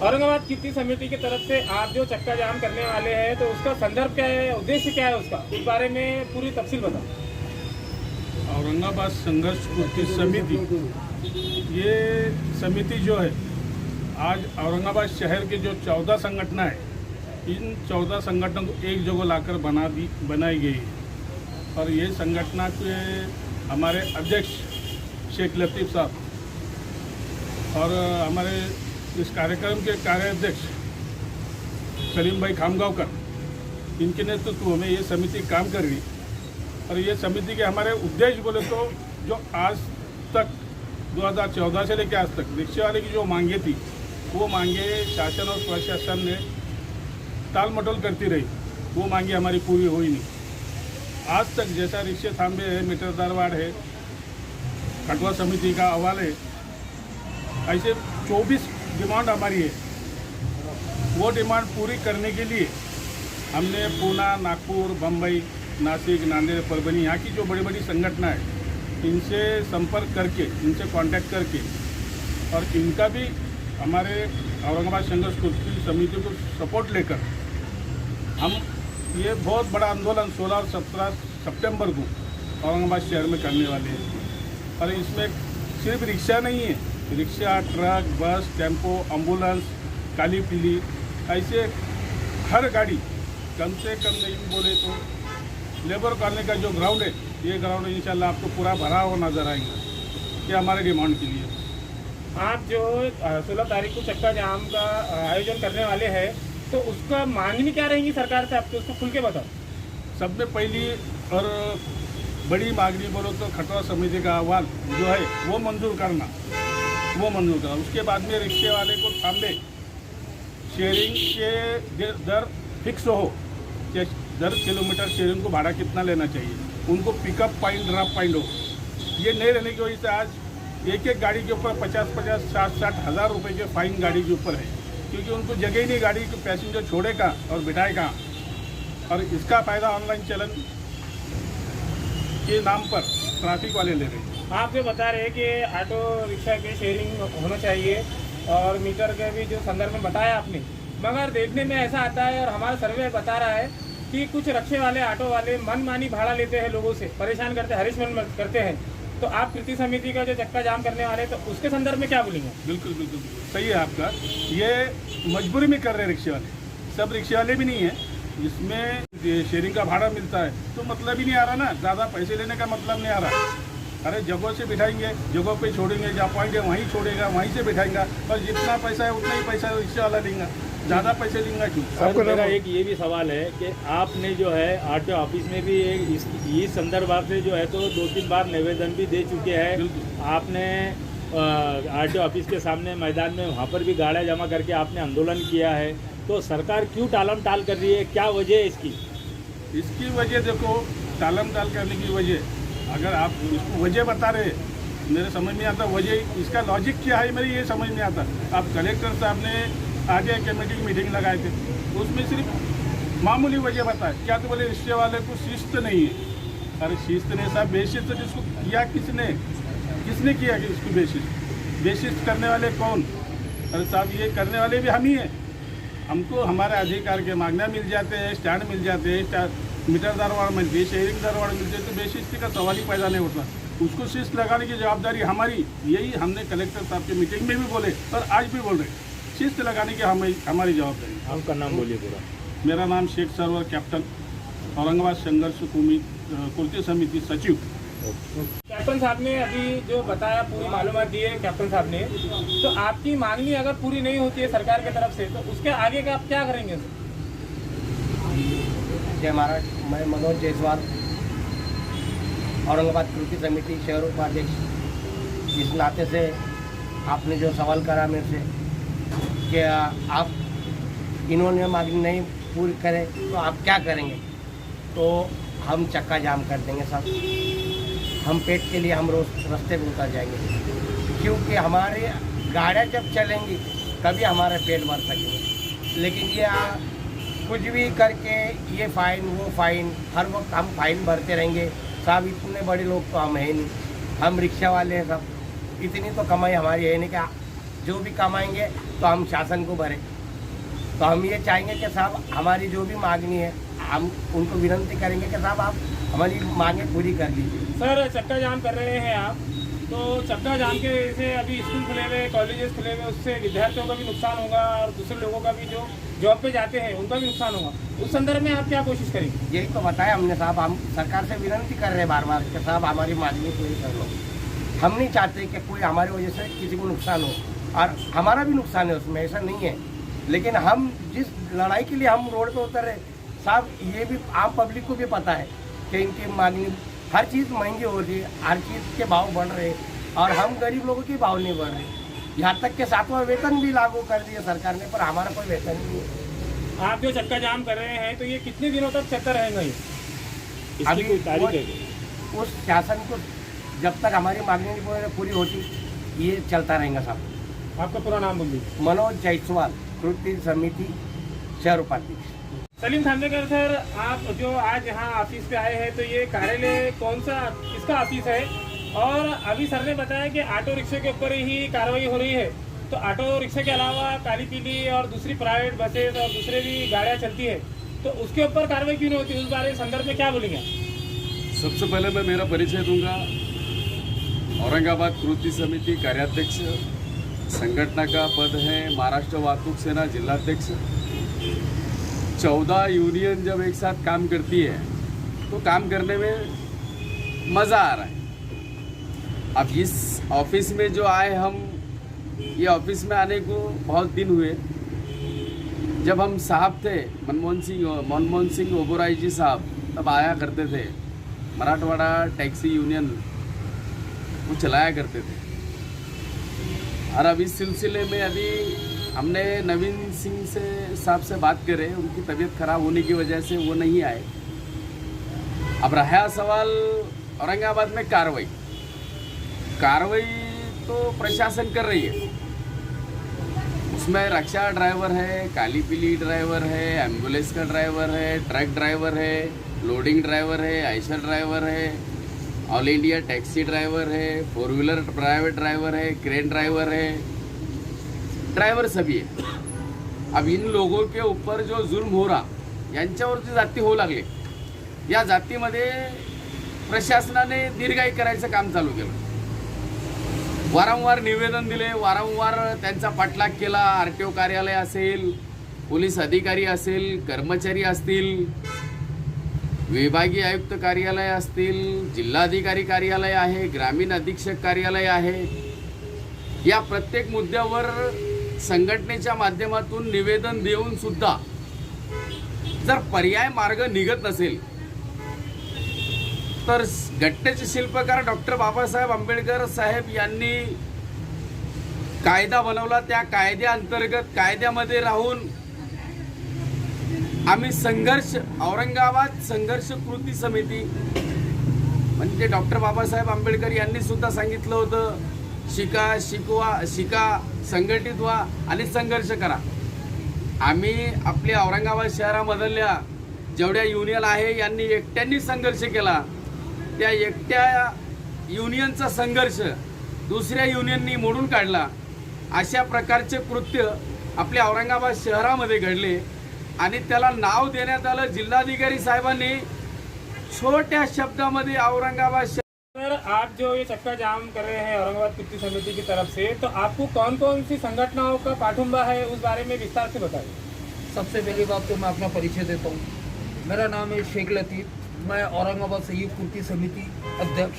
औरंगाबाद कीर्ति समिति की तरफ से आप जो चक्का जाम करने वाले हैं तो उसका संदर्भ क्या है, उद्देश्य क्या है उसका, इस बारे में पूरी तफसील बताओ। औरंगाबाद संघर्ष कीर्ति समिति, ये समिति जो है आज औरंगाबाद शहर के जो 14 संगठन है, इन 14 संगठनों को एक जगह लाकर बनाई गई है। और ये संगठन के हमारे अध्यक्ष शेख लतीफ़ साहब और हमारे इस कार्यक्रम के कार्याध्यक्ष सलीम भाई खामगांवकर, इनके नेतृत्व में ये समिति काम कर रही। और ये समिति के हमारे उद्देश्य बोले तो जो आज तक 2014 से लेकर आज तक रिक्शे वाले की जो मांगे थी, वो मांगे शासन और प्रशासन ने टाल मटोल करती रही, वो मांगे हमारी पूरी हुई नहीं। आज तक जैसा रिक्शे थांबे है, मीटर दरवाड़ है, खटवा समिति का अहवाल है, ऐसे 24 डिमांड हमारी है। वो डिमांड पूरी करने के लिए हमने पूना, नागपुर, बम्बई, नासिक, नांदेड़, परभनी, यहाँ की जो बड़ी बड़ी संगठन है, इनसे संपर्क करके, इनसे कांटेक्ट करके और इनका भी हमारे औरंगाबाद संघर्ष कीर्ति समिति को सपोर्ट लेकर हम ये बहुत बड़ा आंदोलन 16 और 17 सितंबर को औरंगाबाद शहर में करने वाले हैं। और इसमें सिर्फ रिक्शा नहीं है, रिक्शा, ट्रक, बस, टेम्पो, एम्बुलेंस, काली पीली, ऐसे हर गाड़ी, कम से कम नहीं बोले तो लेबर कॉलोनी का जो ग्राउंड है, ये ग्राउंड इंशाल्लाह आपको पूरा भरा हुआ नजर आएगा। ये हमारे डिमांड के लिए। आप जो 16 तारीख को चक्का जाम का आयोजन करने वाले हैं, तो उसका मांगनी क्या रहेगी सरकार से आपको, उसको खुल के बताओ। सब में पहली और बड़ी मांगनी बोलो तो खटवा समिति का अहवाल जो है वो मंजूर करना, वो मंजूर करा। उसके बाद में रिक्शे वाले को थांबे शेयरिंग के दर फिक्स हो, कि दर किलोमीटर शेयरिंग को भाड़ा कितना लेना चाहिए, उनको पिकअप पॉइंट, ड्रॉप पॉइंट हो। ये नहीं रहने की वजह से आज एक एक गाड़ी के ऊपर 50-50, 60-60 हज़ार रुपये के फाइन गाड़ी के ऊपर है, क्योंकि उनको जगह ही नहीं गाड़ी को पैसेंजर छोड़ेगा और बिठाएगा। और इसका फ़ायदा ऑनलाइन चलन के नाम पर ट्रैफिक वाले ले रहे हैं। आप जो बता रहे हैं कि ऑटो रिक्शा के शेयरिंग होना चाहिए और मीटर के भी जो संदर्भ में बताया आपने, मगर देखने में ऐसा आता है और हमारा सर्वे बता रहा है कि कुछ रिक्शे वाले, ऑटो वाले मनमानी भाड़ा लेते हैं, लोगों से परेशान करते हैं, हरेसमेंट करते हैं। तो आप कीर्ति समिति का जो चक्का जाम करने वाले, तो उसके संदर्भ में क्या बोलेंगे? बिल्कुल बिल्कुल सही है आपका। ये मजबूरी में कर रहे हैं रिक्शे वाले, सब रिक्शे वाले भी नहीं है। इसमें शेयरिंग का भाड़ा मिलता है तो मतलब ही नहीं आ रहा ना, ज़्यादा पैसे लेने का मतलब नहीं आ रहा। अरे जगह से बिठाएंगे, जगह पे छोड़ेंगे, जहाँ पॉइंट है वहीं छोड़ेगा, वहीं से बिठाएंगा, और जितना पैसा है उतना ही पैसा रिक्शा वाला लेंगे, ज़्यादा पैसे लेंगे क्यों? सर, मेरा एक ये भी सवाल है कि आपने जो है आरटीओ ऑफिस में भी इस संदर्भ से जो है तो 2-3 बार निवेदन भी दे चुके हैं। आपने आरटीओ ऑफिस के सामने मैदान में वहाँ पर भी गाड़ियाँ जमा करके आपने आंदोलन किया है, तो सरकार क्यों टालम टाल कर रही है, क्या वजह है इसकी? इसकी वजह देखो, टालम टाल करने की वजह, अगर आप इसको वजह बता रहे, मेरे समझ नहीं आता वजह, इसका लॉजिक क्या है मेरे ये समझ नहीं आता। आप कलेक्टर साहब ने आगे कमेटी की मीटिंग लगाए थे, उसमें सिर्फ मामूली वजह बताए, क्या तो बोले रिक्शे वाले को शिस्त नहीं है। अरे शिस्त नहीं साहब, बेशिस्त जिसको किया किसने किया कि इसको बेशिस्त करने वाले कौन? अरे साहब ये करने वाले भी हम ही हैं। हमको हमारे अधिकार के मांगना मिल जाते हैं, स्टैंड मिल जाते हैं, मीटर दरवाड़ मिलती है, शेयरिंग दरवाड़ मिलती है, तो बेशिस्ती का सवाल ही पैदा नहीं होता। उसको शिस्त लगाने की जवाबदारी हमारी, यही हमने कलेक्टर साहब की मीटिंग में भी बोले और आज भी बोल रहे, शिस्त लगाने की हमारी जवाबदारी। आपका नाम बोलिए पूरा। मेरा नाम शेख सरवर कैप्टन, औरंगाबाद संघर्ष कीर्ति समिति सचिव। कैप्टन साहब ने अभी जो बताया, पूरी मालूमात दी है कैप्टन साहब ने, तो आपकी मांगनी अगर पूरी नहीं होती है सरकार की तरफ से, तो उसके आगे का आप क्या करेंगे? जय महाराज, मैं मनोज जायसवाल, औरंगाबाद कीर्ति समिति शहर उपाध्यक्ष। इस नाते से आपने जो सवाल करा मेरे से कि आप इन्होंने मांगनी नहीं पूरी करें तो आप क्या करेंगे, तो हम चक्का जाम कर देंगे साहब। हम पेट के लिए हम रोज रास्ते पे उतर जाएंगे, क्योंकि हमारे गाड़ियाँ जब चलेंगी तभी हमारे पेट भर सकेंगे। लेकिन ये कुछ भी करके ये फाइन वो फाइन, हर वक्त हम फाइन भरते रहेंगे साहब। इतने बड़े लोग तो हम है नहीं, हम रिक्शा वाले हैं सब, इतनी तो कमाई हमारी है नहीं कि जो भी कमाएंगे तो हम शासन को भरें। तो हम ये चाहेंगे कि साहब हमारी जो भी मांगनी है हम उनको विनती करेंगे कि साहब आप हमारी मांगें पूरी कर लीजिए। सर चक्का जाम कर रहे हैं आप, तो चक्का जाम के वजह से अभी स्कूल खुले हुए, कॉलेजेस खुले हुए, उससे विद्यार्थियों का भी नुकसान होगा और दूसरे लोगों का भी जो जॉब पे जाते हैं उनका भी नुकसान होगा। उस संदर्भ में आप क्या कोशिश करेंगे? यही तो बताया हमने साहब, हम सरकार से विनती कर रहे हैं बार बार कि साहब हमारी मांगनी पूरी कर लो। हम नहीं चाहते कि कोई हमारी वजह से किसी को नुकसान हो, और हमारा भी नुकसान है उसमें, ऐसा नहीं है। लेकिन हम जिस लड़ाई के लिए हम रोड पे उतर रहे साहब, ये भी आम पब्लिक को भी पता है कि इनकी मांगनी, हर चीज़ महंगी हो रही है, हर चीज़ के भाव बढ़ रहे हैं और हम गरीब लोगों के भाव नहीं बढ़ रहे। यहाँ तक के 7वां वेतन भी लागू कर दिया सरकार ने, पर हमारा कोई वेतन नहीं है। आप जो चक्का जाम कर रहे हैं तो ये कितने दिनों तक चलता रहेगा? ये इसकी कोई तारीख है? उस शासन को जब तक हमारी मांगनी नहीं पूरी होती ये चलता रहेगा साहब। आपका पूरा नाम बोलिए। मनोज जायसवाल, कृति समिति शहर उपाध्यक्ष। सलीम खानदेकर सर, आप जो आज यहाँ ऑफिस पे आए हैं तो ये कार्यालय कौन सा, किसका ऑफिस है? और अभी सर ने बताया कि ऑटो रिक्शे के ऊपर ही कार्रवाई हो रही है, तो ऑटो रिक्शे के अलावा काली पीली और दूसरी प्राइवेट बसेस और दूसरे भी गाड़ियाँ चलती है, तो उसके ऊपर कार्रवाई क्यों नहीं होती? उस बारे संदर्भ में क्या बोलेंगे? सबसे पहले मैं मेरा परिचय दूंगा। औरंगाबाद कृति समिति कार्याध्यक्ष, संगठन का पद है महाराष्ट्र वाहतूक सेना जिलाध्यक्ष। 14 यूनियन जब एक साथ काम करती है तो काम करने में मज़ा आ रहा है। अब इस ऑफिस में जो आए हम, ये ऑफिस में आने को बहुत दिन हुए। जब हम साहब थे मनमोहन सिंह ओबोराय जी साहब, तब आया करते थे, मराठवाड़ा टैक्सी यूनियन वो चलाया करते थे। और अब इस सिलसिले में अभी हमने नवीन सिंह से साहब से बात करे, उनकी तबीयत खराब होने की वजह से वो नहीं आए। अब रहा सवाल औरंगाबाद में कार्रवाई तो प्रशासन कर रही है, उसमें रिक्शा ड्राइवर है, काली पीली ड्राइवर है, एम्बुलेंस का ड्राइवर है, ट्रक ड्राइवर है, लोडिंग ड्राइवर है, आइशर ड्राइवर है, ऑल इंडिया टैक्सी ड्राइवर है, 4 व्हीलर प्राइवेट ड्राइवर है, क्रेन ड्राइवर है, ड्रायव्हर सभी आहे। अब इन लोगों के ऊपर जो जुल्म हो रहा, यांच्यावरती जाती होऊ लागले, या जातीमध्ये प्रशासनाने दीर्घाई करायचं काम चालू केलं। वारंवार निवेदन दिले, वारंवार त्यांचा पाठलाग केला। आरटीओ कार्यालय असेल, पोलीस अधिकारी असेल, कर्मचारी असतील, विभागीय आयुक्त कार्यालय असतील, जिल्हाधिकारी कार्यालय आहे, ग्रामीण अधीक्षक कार्यालय आहे, या प्रत्येक मुद्द्यावर संघटनेच्या माध्यमातून निवेदन देऊन सुद्धा जर पर्याय मार्ग निघत नसेल तर घटनेचे शिल्पकार डॉक्टर बाबासाहेब आंबेडकर साहेब यांनी कायदा बनवला। त्या कायद्याअंतर्गत कायद्यामध्ये राहून आम्ही संघर्ष, औरंगाबाद संघर्ष कृती समिती, म्हणजे डॉक्टर बाबासाहेब आंबेडकर यांनी सुद्धा सांगितलं होतं, शिका, संघटित व्हा आणि संघर्ष करा। आम्ही आपल्या औरंगाबाद शहरामधल्या जेवढ्या युनियन आहे यांनी एकट्यांनी संघर्ष केला। त्या एकट्या युनियनचा संघर्ष दुसऱ्या युनियननी मोडून काढला। अशा प्रकारचे कृत्य आपल्या औरंगाबाद शहरामध्ये घडले आणि त्याला नाव देण्यात आलं जिल्हाधिकारी साहेबांनी छोट्या शब्दामध्ये औरंगाबाद। सर, आप जो ये चक्का जाम कर रहे हैं औरंगाबाद कृति समिति की तरफ से, तो आपको कौन कौन सी संगठनों का पाठुंबा है, उस बारे में विस्तार से बताइए। सबसे पहली बात तो मैं अपना परिचय देता हूँ। मेरा नाम है शेख लतीफ़, मैं औरंगाबाद संयुक्त कृति समिति अध्यक्ष।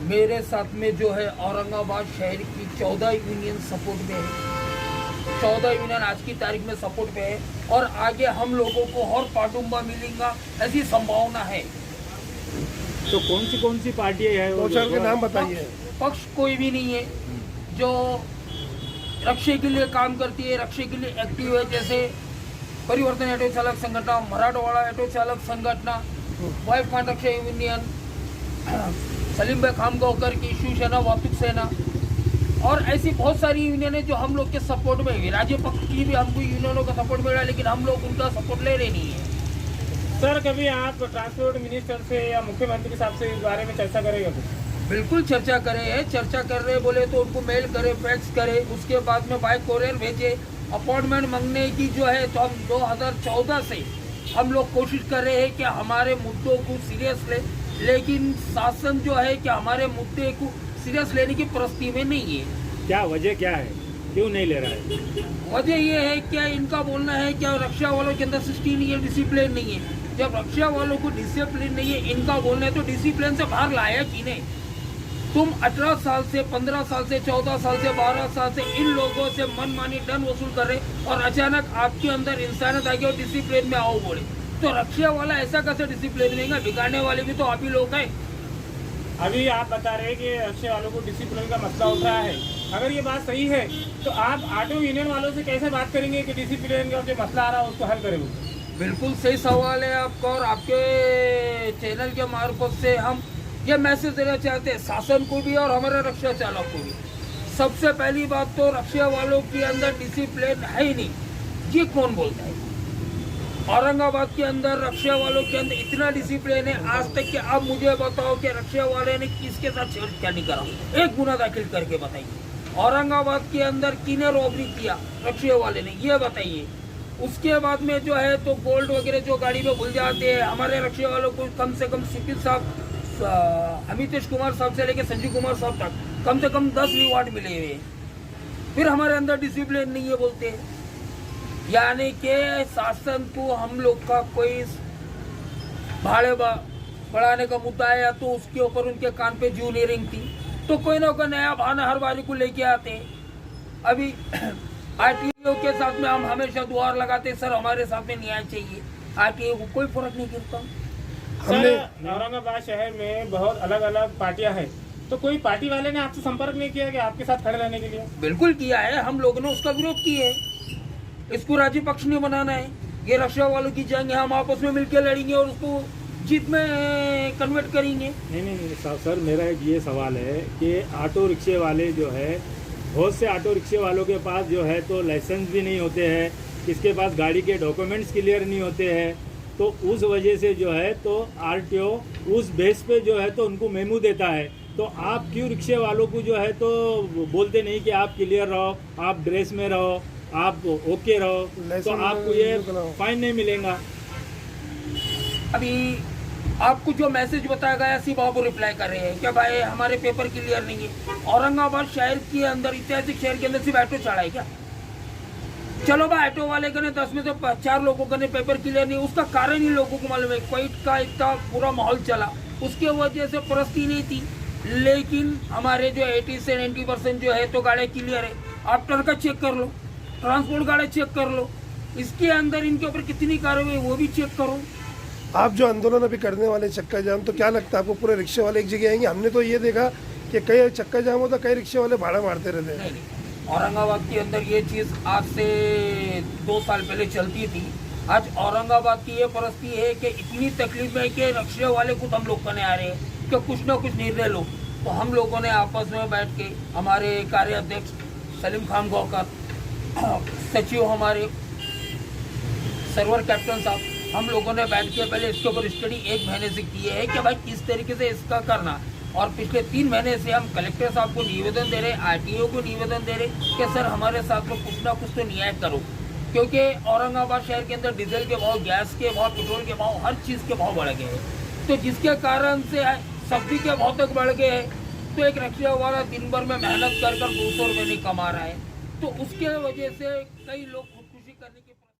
मेरे साथ में जो है औरंगाबाद शहर की 14 यूनियन सपोर्ट में है। 14 यूनियन आज की तारीख में सपोर्ट में है और आगे हम लोगों को और पाठुंबा मिलेगा ऐसी संभावना है। तो कौन सी पार्टी है? के नाम बताइए। पक्ष कोई भी नहीं है जो रक्षे के लिए काम करती है, रक्षे के लिए एक्टिव है, जैसे परिवर्तन ऑटो चालक संघटना, मराठवाड़ा ऑटो चालक संघटना, वाइफ कॉन्ट्रैक्शन यूनियन, सलीम भाई खामगांवकर की शिवसेना वाहतूक सेना, और ऐसी बहुत सारी यूनियन है जो हम लोग के सपोर्ट में है। राज्य पक्ष की भी हमको यूनियनों का सपोर्ट मिला, लेकिन हम लोग उनका सपोर्ट ले रहे नहीं है। सर कभी आप ट्रांसपोर्ट मिनिस्टर से या मुख्यमंत्री साहब से इस बारे में चर्चा करेंगे कुछ? बिल्कुल चर्चा करे, चर्चा कर रहे बोले तो उनको मेल करे, फैक्स करे, उसके बाद में बाय कोरियर भेजे। अपॉइंटमेंट मांगने की जो है तो हम 2014 से हम लोग कोशिश कर रहे हैं कि हमारे मुद्दों को सीरियस ले, लेकिन शासन जो है कि हमारे मुद्दे को सीरियस लेने की परिस्थिति में नहीं है। क्या वजह क्या है, क्यों नहीं ले रहा है? वजह ये है कि इनका बोलना है कि रक्षा वालों के अंदर 16 ईयर डिसिप्लिन नहीं है। जब रक्षा वालों को डिसिप्लिन नहीं है, इनका बोलना है तो डिसिप्लिन से बाहर लाया कि नहीं। तुम 18 साल से 15 साल से 14 साल से 12 साल से इन लोगों से मनमानी दंड वसूल कर रहे और अचानक आपके अंदर इंसानियत आ गई और डिसिप्लिन में आओ बोले तो रक्षा वाला ऐसा कैसे डिसिप्लिन में? बिगाड़ने वाले भी तो आप ही लोग हैं। अभी आप बता रहे हैं कि रक्षा वालों को डिसिप्लिन का मसला उठ रहा है। अगर ये बात सही है तो आप ऑटो यूनियन वालों से कैसे बात करेंगे कि डिसिप्लिन का जो मसला आ रहा है उसको हल करेंगे? बिल्कुल सही सवाल है आपका, और आपके चैनल के मार्फत से हम ये मैसेज देना चाहते हैं शासन को भी और हमारे रक्षा चालक को भी। सबसे पहली बात तो रक्षा वालों के अंदर डिसिप्लिन है ही नहीं, ये कौन बोलता है? औरंगाबाद के अंदर रक्षा वालों के अंदर इतना डिसिप्लिन है आज तक कि अब मुझे बताओ कि रक्षा वाले ने किसके साथ छेड़छाड़ नहीं करा, एक गुना दाखिल करके बताइए। औरंगाबाद के अंदर किने रॉबरी किया रक्षा वाले ने, ये बताइए। उसके बाद में जो है तो गोल्ड वगैरह जो गाड़ी में भूल जाते हैं, हमारे रक्षा वालों को कम से कम सीपी साहब अमितेश कुमार साहब से लेके संजीव कुमार साहब तक कम से कम 10 रिवॉर्ड मिले हुए हैं, फिर हमारे अंदर डिसिप्लिन नहीं है बोलते हैं। यानी कि शासन को हम लोग का कोई भाड़े बढ़ाने का मुद्दा है तो उसके ऊपर उनके कान पे जू नहीं रेंगती, तो कोई ना कोई नया बहाना हर बारी को लेके आते हैं। अभी आरटीओ के साथ में हम हमेशा दुआर लगाते सर हमारे साथ में न्याय चाहिए, आरटीओ को कोई फर्क नहीं गिरता। सर औरंगाबाद शहर में बहुत अलग अलग पार्टियां हैं, तो कोई पार्टी वाले ने आपसे संपर्क नहीं किया कि आपके साथ खड़े रहने के लिए? बिल्कुल किया है, हम लोगों ने उसका विरोध किया है। इसको राज्य पक्ष नहीं बनाना है, ये रक्षा वालों की जंग है, हम आपस में मिलकर लड़ेंगे और उसको जीत में कन्वर्ट करेंगे। नहीं सर, मेरा एक ये सवाल है कि ऑटो रिक्शे वाले जो है, बहुत से ऑटो रिक्शे वालों के पास जो है तो लाइसेंस भी नहीं होते हैं, किसके पास गाड़ी के डॉक्यूमेंट्स क्लियर नहीं होते हैं, तो उस वजह से जो है तो आरटीओ उस बेस पे जो है तो उनको मेमू देता है। तो आप क्यों रिक्शे वालों को जो है तो बोलते नहीं कि आप क्लियर रहो, आप ड्रेस में रहो, आप ओके रहो, तो आपको ये फाइन नहीं मिलेगा? अभी आपको जो मैसेज बताया गया सिर्फ आप रिप्लाई कर रहे हैं कि भाई हमारे पेपर क्लियर नहीं है। औरंगाबाद शहर के अंदर, ऐतिहासिक शहर के अंदर सिर्फ ऑटो चढ़ा है क्या? चलो भाई ऑटो वाले का 10 में से 4 लोगों का पेपर क्लियर नहीं, उसका कारण ही लोगों को मालूम है। क्वाइट का इतना पूरा माहौल चला, उसके वजह से परिस्थिति नहीं थी, लेकिन हमारे जो 80 से 90% जो है तो गाड़ी क्लियर है। आप ट्रक का चेक कर लो, ट्रांसपोर्ट गाड़ी चेक कर लो, इसके अंदर इनके ऊपर कितनी कार्रवाई वो भी चेक करो। आप जो आंदोलन अभी करने वाले चक्का जाम, तो क्या लगता है आपको पूरे रिक्शे वाले एक जगह आएंगे? हमने तो ये देखा कि कई चक्का जाम होता, कई रिक्शे वाले भाड़ा मारते रहते हैं। औरंगाबाद के अंदर ये चीज़ आज से 2 साल पहले चलती थी। आज औरंगाबाद की ये परिस्थिति है कि इतनी तकलीफ है कि रिक्शे वाले खुद हम लोग करने आ रहे हैं कि कुछ ना कुछ निर्णय लो। तो हम लोगों ने आपस में बैठ के, हमारे कार्याध्यक्ष सलीम खान गौकर, सचिव हमारे सर्वर कैप्टन साहब, हम लोगों ने बैठ के पहले इसके ऊपर स्टडी 1 महीने से की है कि भाई किस तरीके से इसका करना। और पिछले 3 महीने से हम कलेक्टर साहब को निवेदन दे रहे, आरटीओ को निवेदन दे रहे कि सर हमारे साथ में कुछ ना कुछ तो न्याय करो, क्योंकि औरंगाबाद शहर के अंदर डीजल के भाव, गैस के भाव, पेट्रोल के भाव, हर चीज़ के भाव बढ़ गए हैं। तो जिसके कारण से सब्जी के भाव तक बढ़ गए हैं। तो एक रिक्शा वाला दिन भर में मेहनत कर 200 रुपये नहीं कमा रहा है, तो उसके वजह से कई लोग खुदकुशी करने की